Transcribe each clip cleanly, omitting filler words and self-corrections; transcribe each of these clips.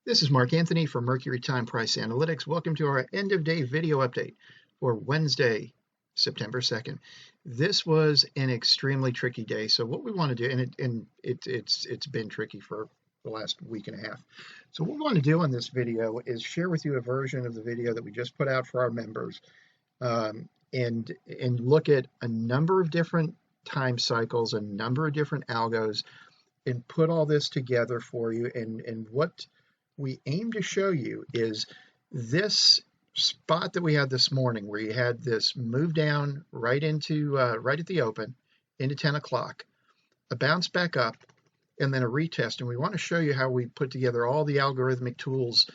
This is Mark Anthony from Mercury Time Price Analytics. Welcome to our end of day video update for Wednesday, September 2nd. This was an extremely tricky day. So what we want to do, and it's been tricky for the last week and a half. So what we want to do on this video is share with you a version of the video that we just put out for our members, and look at a number of different time cycles, a number of different algos, and put all this together for you. And what we aim to show you is this spot that we had this morning, where you had this move down right into right at the open into 10 o'clock, a bounce back up, and then a retest. And we want to show you how we put together all the algorithmic tools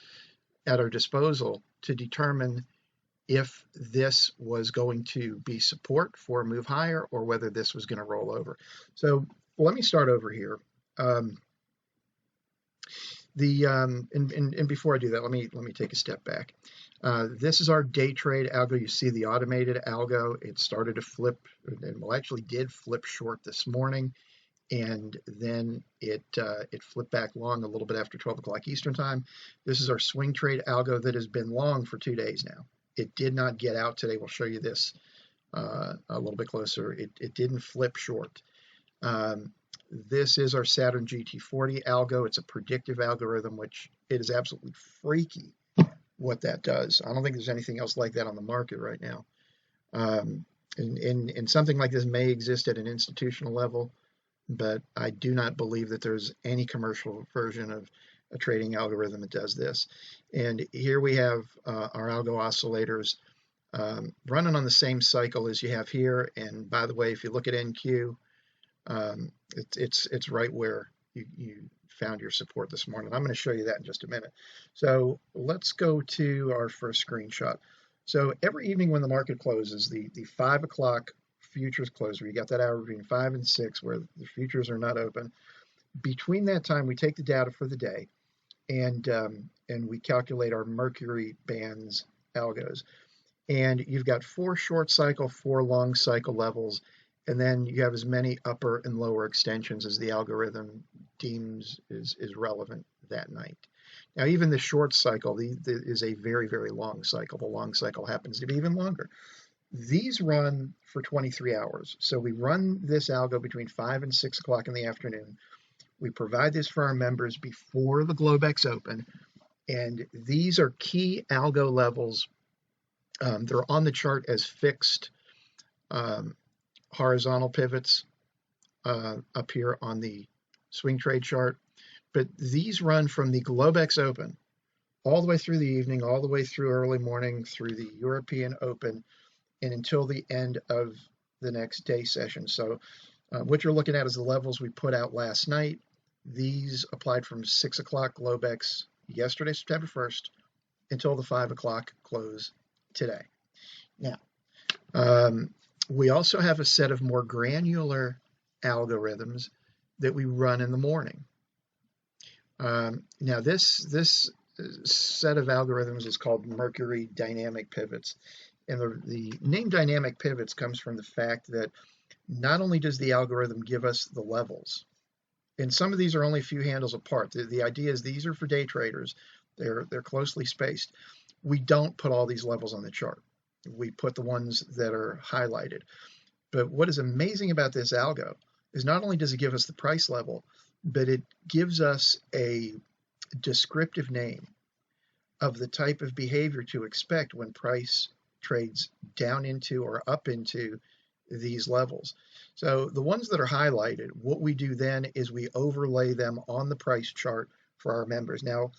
at our disposal to determine if this was going to be support for a move higher or whether this was going to roll over. So let me start over here. And before I do that, let me take a step back. This is our day trade algo. You see the automated algo. It started to flip, and well, actually did flip short this morning, and then it flipped back long a little bit after 12 o'clock Eastern time. This is our swing trade algo that has been long for 2 days now. It did not get out today. We'll show you this a little bit closer. It didn't flip short. This is our Saturn GT40 algo. It's a predictive algorithm, which it is absolutely freaky what that does. I don't think there's anything else like that on the market right now. And something like this may exist at an institutional level, but I do not believe that there's any commercial version of a trading algorithm that does this. And here we have our algo oscillators running on the same cycle as you have here. And by the way, if you look at NQ, it's right where you found your support this morning. I'm going to show you that in just a minute. So let's go to our first screenshot. So every evening when the market closes, the 5 o'clock futures close, where you got that hour between 5 and 6 where the futures are not open. Between that time, we take the data for the day, and we calculate our Mercury bands algos. And you've got 4 short cycle, 4 long cycle levels, and then you have as many upper and lower extensions as the algorithm deems is relevant that night. Now, even the short cycle is a very, very long cycle. The long cycle happens to be even longer. These run for 23 hours. So we run this algo between 5 and 6 o'clock in the afternoon. We provide this for our members before the Globex open. And these are key algo levels. They're on the chart as fixed horizontal pivots up here on the swing trade chart. But these run from the Globex open all the way through the evening, all the way through early morning, through the European open, and until the end of the next day session. So what you're looking at is the levels we put out last night. These applied from 6 o'clock Globex yesterday, September 1st, until the 5 o'clock close today. Now, we also have a set of more granular algorithms that we run in the morning. Now, this set of algorithms is called Mercury dynamic pivots. And the name dynamic pivots comes from the fact that not only does the algorithm give us the levels, and some of these are only a few handles apart. The idea is these are for day traders. They're closely spaced. We don't put all these levels on the chart. We put the ones that are highlighted. But what is amazing about this algo is not only does it give us the price level, but it gives us a descriptive name of the type of behavior to expect when price trades down into or up into these levels. So the ones that are highlighted, what we do then is we overlay them on the price chart for our members. Now,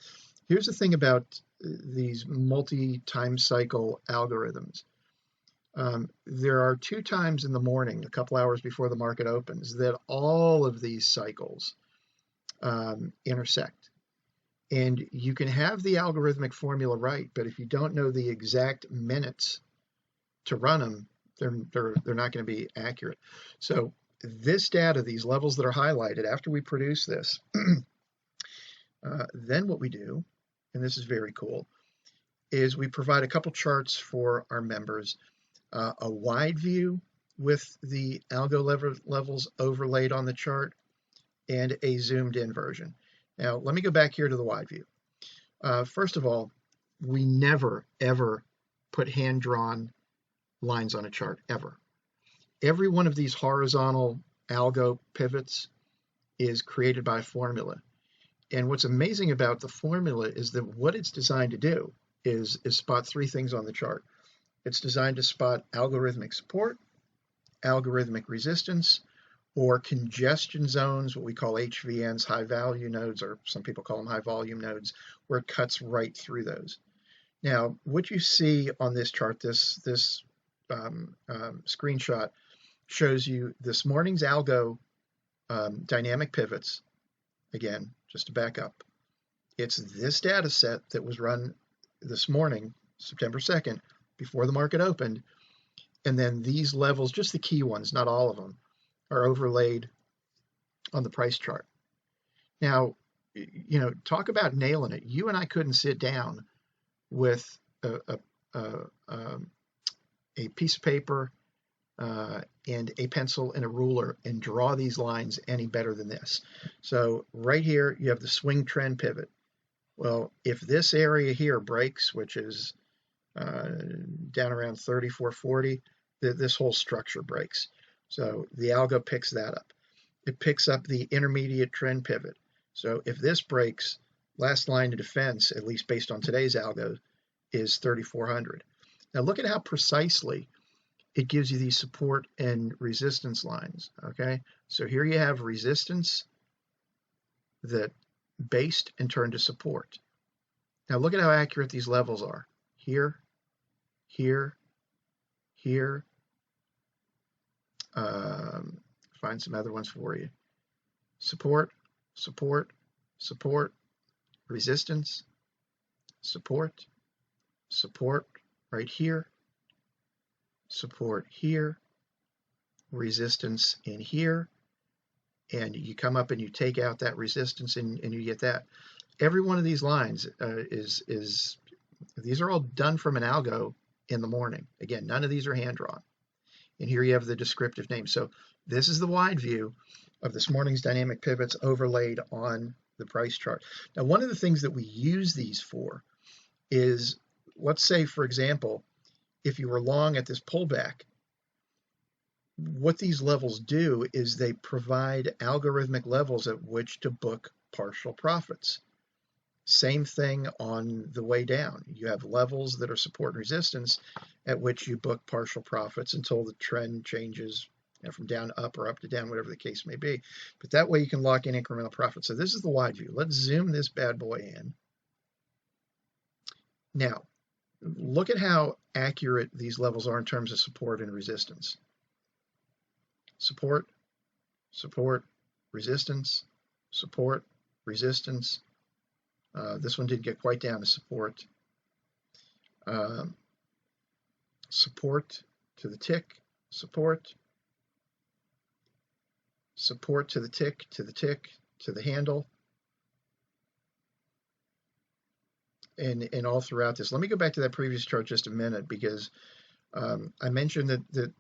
here's the thing about these multi-time cycle algorithms. There are 2 times in the morning, a couple hours before the market opens, that all of these cycles intersect. And you can have the algorithmic formula right, but if you don't know the exact minutes to run them, they're not going to be accurate. So this data, these levels that are highlighted, after we produce this, then what we do, and this is very cool, is we provide a couple charts for our members, a wide view with the algo levels overlaid on the chart, and a zoomed in version. Now, let me go back here to the wide view. First of all, we never, ever put hand-drawn lines on a chart, ever. Every one of these horizontal algo pivots is created by a formula. And what's amazing about the formula is that what it's designed to do is spot three things on the chart. It's designed to spot algorithmic support, algorithmic resistance, or congestion zones, what we call HVNs, high value nodes, or some people call them high volume nodes, where it cuts right through those. Now, what you see on this chart, this screenshot, shows you this morning's algo dynamic pivots. Again, just to back up, it's this data set that was run this morning, September 2nd, before the market opened, and then these levels, just the key ones, not all of them, are overlaid on the price chart. Now, you know, talk about nailing it. You and I couldn't sit down with a piece of paper and a pencil and a ruler and draw these lines any better than this. So right here, you have the swing trend pivot. Well, if this area here breaks, which is down around 34.40, this whole structure breaks. So the algo picks that up. It picks up the intermediate trend pivot. So if this breaks, last line of defense, at least based on today's algo, is 3,400. Now look at how precisely it gives you these support and resistance lines, okay? So here you have resistance that based and turned to support. Now look at how accurate these levels are. Here, here, here. Find some other ones for you. Support, support, support, resistance, support, support right here, support here, resistance in here, and you come up and you take out that resistance and you get that. Every one of these lines these are all done from an algo in the morning. Again, none of these are hand drawn. And here you have the descriptive name. So this is the wide view of this morning's dynamic pivots overlaid on the price chart. Now, one of the things that we use these for is, let's say, for example, if you were long at this pullback, what these levels do is they provide algorithmic levels at which to book partial profits. Same thing on the way down. You have levels that are support and resistance at which you book partial profits until the trend changes, you know, from down to up or up to down, whatever the case may be. But that way you can lock in incremental profits. So this is the wide view. Let's zoom this bad boy in. Now, look at how accurate these levels are in terms of support and resistance. Support, support, resistance, support, resistance. This one didn't get quite down to support. Support to the tick, support, support to the tick, to the tick, to the handle, and all throughout this. Let me go back to that previous chart just a minute, because I mentioned that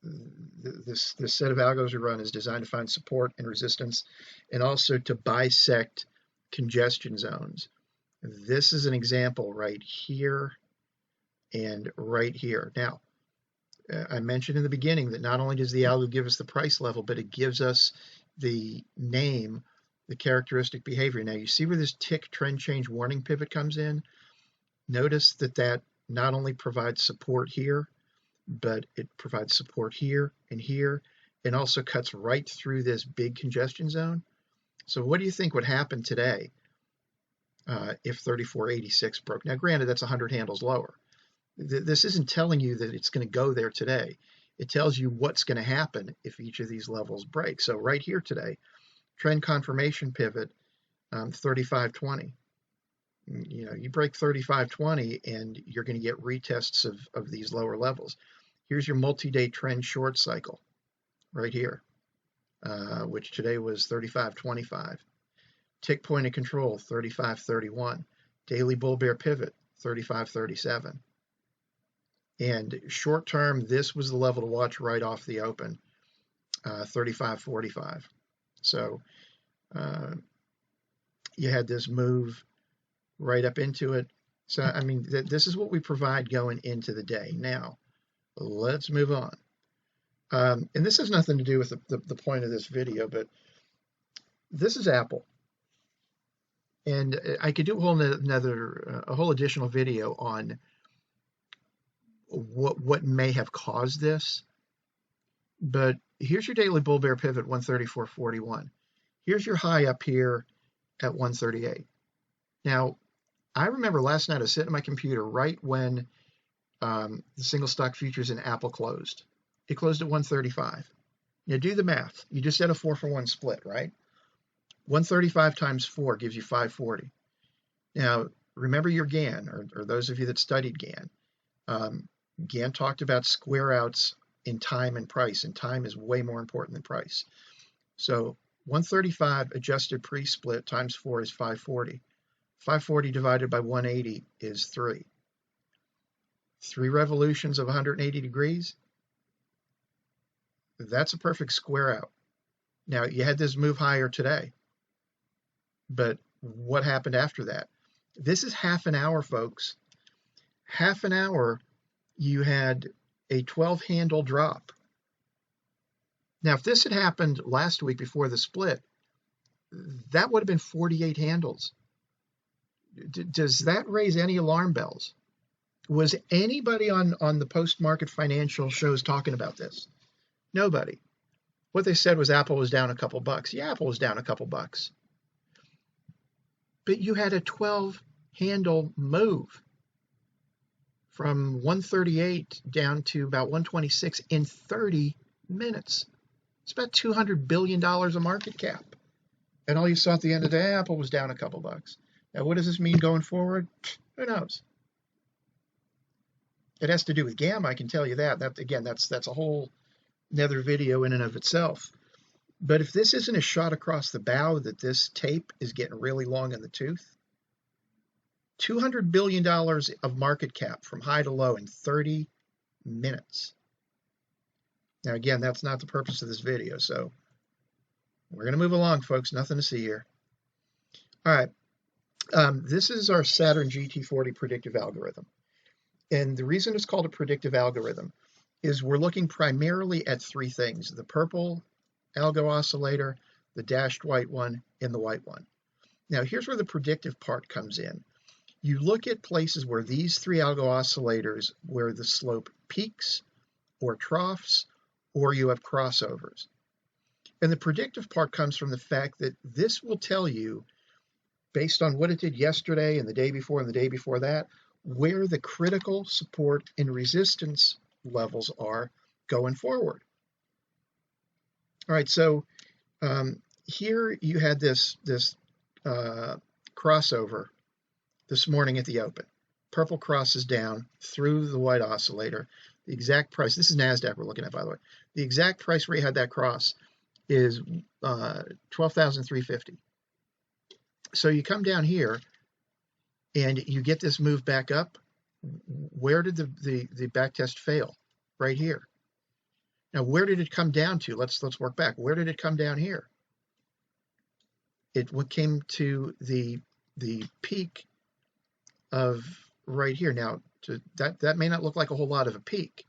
this set of algos we run is designed to find support and resistance, and also to bisect congestion zones. This is an example right here and right here. Now, I mentioned in the beginning that not only does the algo give us the price level, but it gives us the name, the characteristic behavior. Now, you see where this tick trend change warning pivot comes in? Notice that not only provides support here, but it provides support here, and also cuts right through this big congestion zone. So what do you think would happen today if 34.86 broke? Now, granted, that's 100 handles lower. This isn't telling you that it's going to go there today. It tells you what's going to happen if each of these levels break. So right here today, trend confirmation pivot, 35.20. You know, you break 35.20 and you're going to get retests of these lower levels. Here's your multi-day trend short cycle right here, which today was 35.25. Tick point of control, 35.31. Daily bull bear pivot, 35.37. And short term, this was the level to watch right off the open, 35.45. So you had this move right up into it. So, I mean, this is what we provide going into the day. Now, let's move on. And this has nothing to do with the point of this video, but this is Apple. And I could do a whole additional video on what may have caused this. But here's your daily bull bear pivot, 134.41. Here's your high up here at 138. Now, I remember last night I was sitting at my computer right when the single stock futures in Apple closed. It closed at 135. Now do the math. You just had a 4-for-1 split, right? 135 times 4 gives you 540. Now, remember your Gann, or those of you that studied Gann. Gann talked about square outs in time and price, and time is way more important than price. So 135 adjusted pre-split times 4 is 540. 540 divided by 180 is 3. 3 revolutions of 180 degrees, that's a perfect square out. Now, you had this move higher today, but what happened after that? This is half an hour, folks. Half an hour, you had a 12-handle drop. Now, if this had happened last week before the split, that would have been 48 handles. Does that raise any alarm bells? Was anybody on the post-market financial shows talking about this? Nobody. What they said was Apple was down a couple bucks. Yeah, Apple was down a couple bucks. But you had a 12-handle move from 138 down to about 126 in 30 minutes. It's about $200 billion of market cap. And all you saw at the end of the day, Apple was down a couple bucks. Now, what does this mean going forward? Who knows? It has to do with gamma, I can tell you that. Again, that's a whole another video in and of itself. But if this isn't a shot across the bow that this tape is getting really long in the tooth, $200 billion of market cap from high to low in 30 minutes. Now, again, that's not the purpose of this video, so we're going to move along, folks. Nothing to see here. All right. This is our Saturn GT40 predictive algorithm. And the reason it's called a predictive algorithm is we're looking primarily at 3 things: the purple algo oscillator, the dashed white one, and the white one. Now, here's where the predictive part comes in. You look at places where these 3 algo oscillators, where the slope peaks or troughs, or you have crossovers. And the predictive part comes from the fact that this will tell you, based on what it did yesterday and the day before and the day before that, where the critical support and resistance levels are going forward. All right, so here you had this crossover this morning at the open. Purple crosses down through the white oscillator. The exact price, this is NASDAQ we're looking at, by the way. The exact price where you had that cross is 12,350. So you come down here and you get this move back up. Where did the back test fail? Right here. Now, where did it come down to? Let's work back. Where did it come down here? It came to the peak of right here. Now, that may not look like a whole lot of a peak,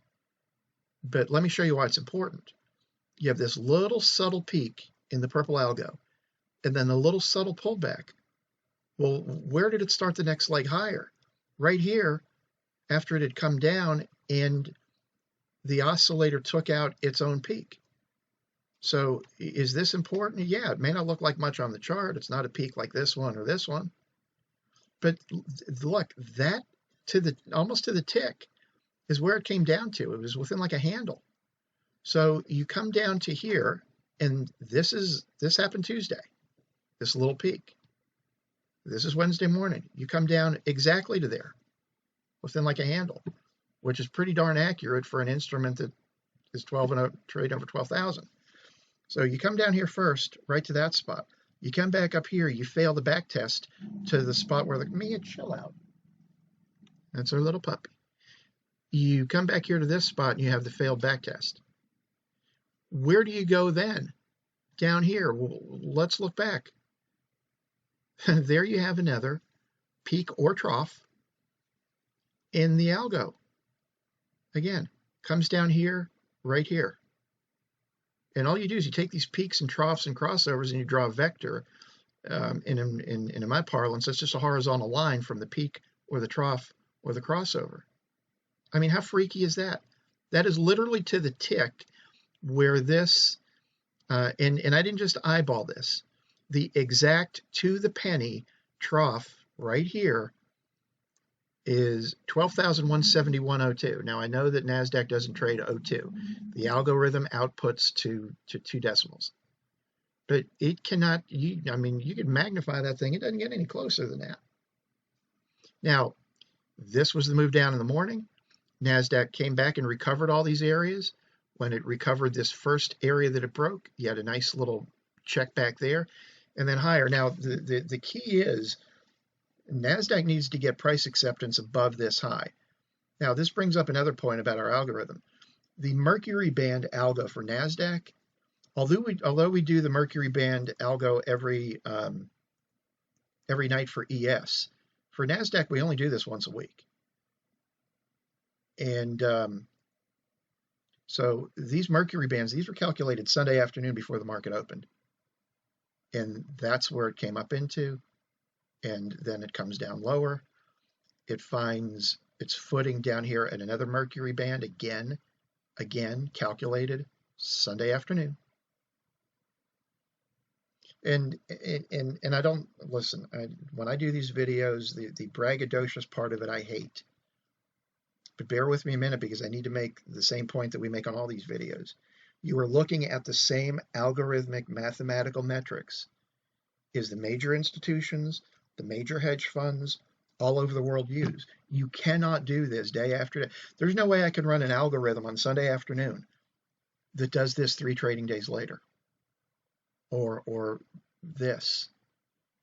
but let me show you why it's important. You have this little subtle peak in the purple algo, and then a little subtle pullback. Well, where did it start the next leg higher? Right here, after it had come down and the oscillator took out its own peak. So is this important? Yeah, it may not look like much on the chart. It's not a peak like this one or this one. But look, that almost to the tick is where it came down to. It was within like a handle. So you come down to here, and this happened Tuesday, this little peak. This is Wednesday morning. You come down exactly to there, within like a handle, which is pretty darn accurate for an instrument that is 12 and a trade over 12,000. So you come down here first, right to that spot. You come back up here, you fail the back test to the spot where Mia, chill out. That's our little puppy. You come back here to this spot and you have the failed back test. Where do you go then? Down here. Well, let's look back. There you have another peak or trough in the algo. Again, comes down here, right here. And all you do is you take these peaks and troughs and crossovers and you draw a vector. In my parlance, that's just a horizontal line from the peak or the trough or the crossover. I mean, how freaky is that? That is literally to the tick where this, and I didn't just eyeball this, the exact to the penny trough right here is 12,171.02. Now I know that NASDAQ doesn't trade 02. The algorithm outputs to 2 decimals. But it cannot, I mean, you could magnify that thing. It doesn't get any closer than that. Now, this was the move down in the morning. NASDAQ came back and recovered all these areas. When it recovered this first area that it broke, you had a nice little check back there and then higher. Now, the key is NASDAQ needs to get price acceptance above this high. Now, this brings up another point about our algorithm. The Mercury band algo for NASDAQ, although we do the Mercury band algo every night for ES, for NASDAQ, we only do this once a week. And so these Mercury bands, these were calculated Sunday afternoon before the market opened. And that's where it came up into. And then it comes down lower. It finds its footing down here at another Mercury band, again calculated Sunday afternoon. And I don't, listen, when I do these videos, the braggadocious part of it I hate. But bear with me a minute because I need to make the same point that we make on all these videos. You are looking at the same algorithmic mathematical metrics as the major institutions, the major hedge funds all over the world use. You cannot do this day after day. There's no way I can run an algorithm on Sunday afternoon that does this 3 trading days later. Or this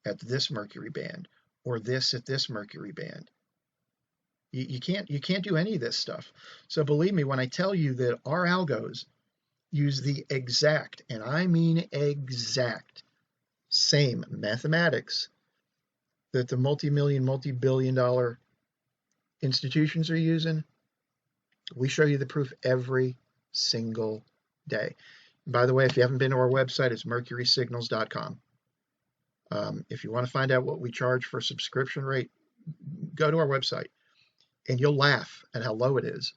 at this Mercury band, or this at this Mercury band. You can't do any of this stuff. So believe me when I tell you that our algos use the exact, and I mean exact, same mathematics that the multi-million, multi-billion dollar institutions are using. We show you the proof every single day. And by the way, if you haven't been to our website, it's mercurysignals.com. If you want to find out what we charge for subscription rate, go to our website. And you'll laugh at how low it is,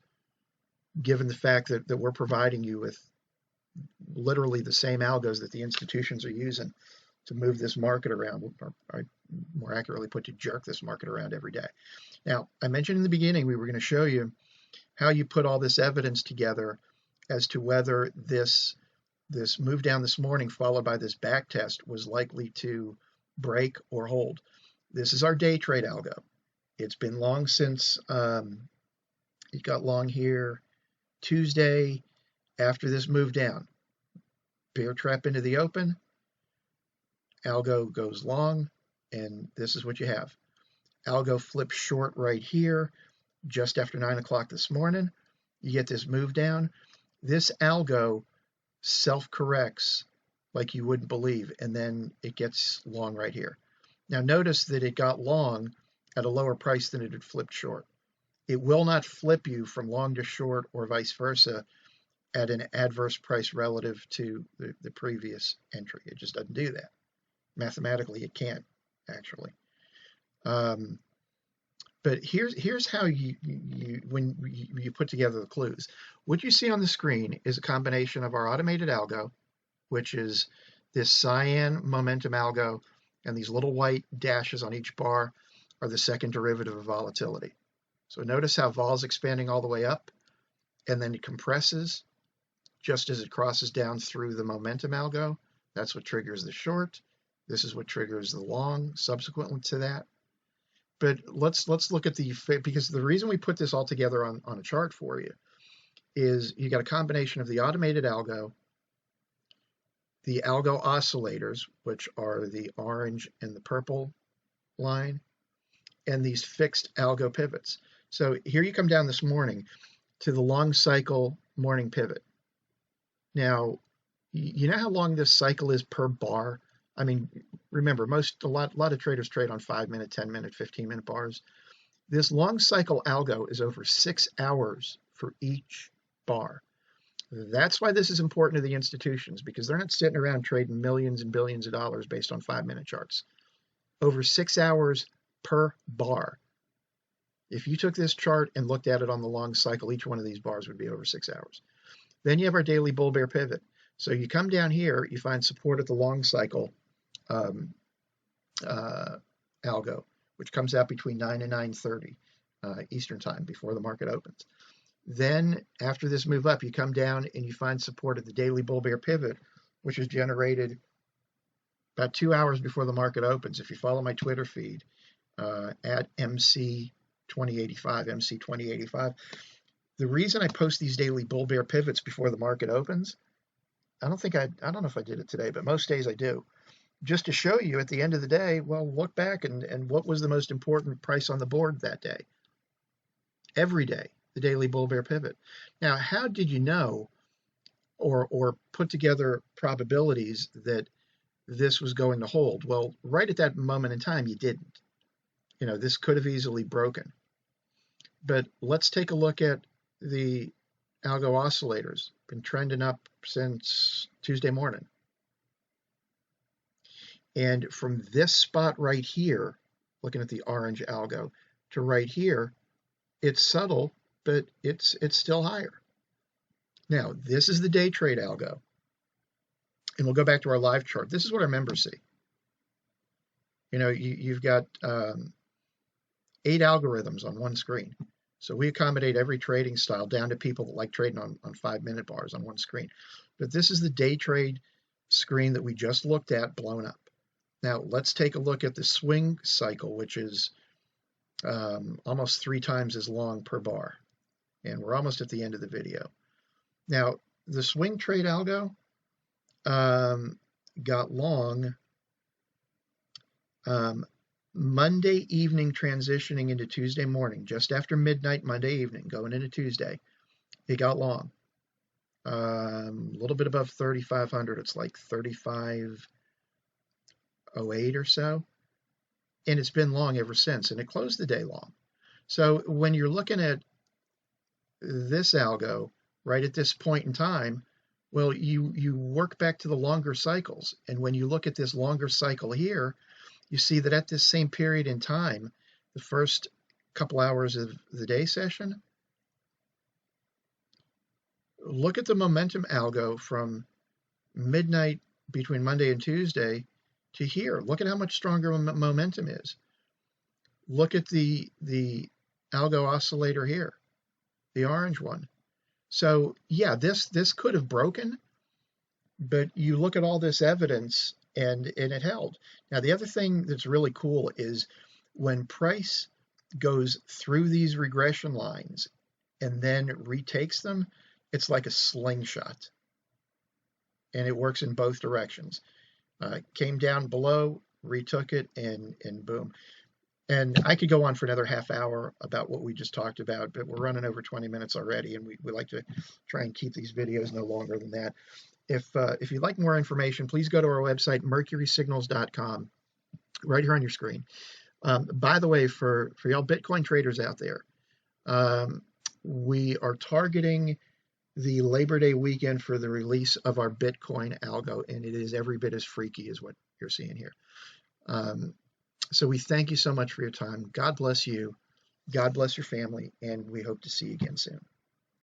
given the fact that we're providing you with literally the same algos that the institutions are using to move this market around, or more accurately put, to jerk this market around every day. Now, I mentioned in the beginning we were going to show you how you put all this evidence together as to whether this move down this morning followed by this back test was likely to break or hold. This is our day trade algo. It's been long since it got long here Tuesday after this move down. Bear trap into the open. Algo goes long, and this is what you have. Algo flips short right here just after 9 o'clock this morning. You get this move down. This algo self-corrects like you wouldn't believe, and then it gets long right here. Now notice that it got long at a lower price than it had flipped short. It will not flip you from long to short or vice versa at an adverse price relative to the previous entry. It just doesn't do that. Mathematically, it can't, actually. But here's how when you put together the clues. What you see on the screen is a combination of our automated algo, which is this cyan momentum algo, and these little white dashes on each bar are the second derivative of volatility. So notice how vol is expanding all the way up, and then it compresses just as it crosses down through the momentum algo. That's what triggers the short. This is what triggers the long subsequent to that. But let's look at because the reason we put this all together on a chart for you is you got a combination of the automated algo, the algo oscillators, which are the orange and the purple line, and these fixed algo pivots. So here you come down this morning to the long cycle morning pivot. Now, you know how long this cycle is per bar I mean, remember, a lot of traders trade on 5-minute, 10-minute, 15-minute bars. This long cycle algo is over 6 hours for each bar. That's why this is important to the institutions, because they're not sitting around trading millions and billions of dollars based on 5-minute charts. Over 6 hours per bar. If you took this chart and looked at it on the long cycle, each one of these bars would be over 6 hours. Then you have our daily bull bear pivot. So you come down here, you find support at the long cycle algo, which comes out between 9 and 9:30 Eastern time before the market opens. Then after this move up, you come down and you find support at the daily bull bear pivot, which is generated about 2 hours before the market opens. If you follow my Twitter feed at MC2085, the reason I post these daily bull bear pivots before the market opens, I don't know if I did it today, but most days I do, just to show you at the end of the day, well, look back and what was the most important price on the board that day? Every day, the daily bull bear pivot. Now, how did you know or put together probabilities that this was going to hold? Well, right at that moment in time, you didn't. This could have easily broken. But let's take a look at the algo oscillators. Been trending up since Tuesday morning. And from this spot right here, looking at the orange algo, to right here, it's subtle, but it's still higher. Now, this is the day trade algo. And we'll go back to our live chart. This is what our members see. You've got 8 algorithms on one screen. So we accommodate every trading style down to people that like trading on 5-minute bars on one screen. But this is the day trade screen that we just looked at blown up. Now, let's take a look at the swing cycle, which is almost 3 times as long per bar. And we're almost at the end of the video. Now, the swing trade algo got long Monday evening transitioning into Tuesday morning, just after midnight Monday evening, going into Tuesday. It got long. A little bit above 3,500. It's like 3,508 or so. And it's been long ever since, and it closed the day long. So when you're looking at this algo right at this point in time, well, you work back to the longer cycles. And when you look at this longer cycle here, you see that at this same period in time, the first couple hours of the day session, look at the momentum algo from midnight between Monday and Tuesday to here. Look at how much stronger momentum is. Look at the algo oscillator here, the orange one. So yeah, this could have broken, but you look at all this evidence and it held. Now, the other thing that's really cool is when price goes through these regression lines and then retakes them, it's like a slingshot. And it works in both directions. Came down below, retook it, and boom. And I could go on for another half hour about what we just talked about, but we're running over 20 minutes already, and we like to try and keep these videos no longer than that. If you'd like more information, please go to our website, mercurysignals.com, right here on your screen. By the way, for y'all Bitcoin traders out there, we are targeting the Labor Day weekend for the release of our Bitcoin algo, and it is every bit as freaky as what you're seeing here. So we thank you so much for your time. God bless you. God bless your family, and we hope to see you again soon.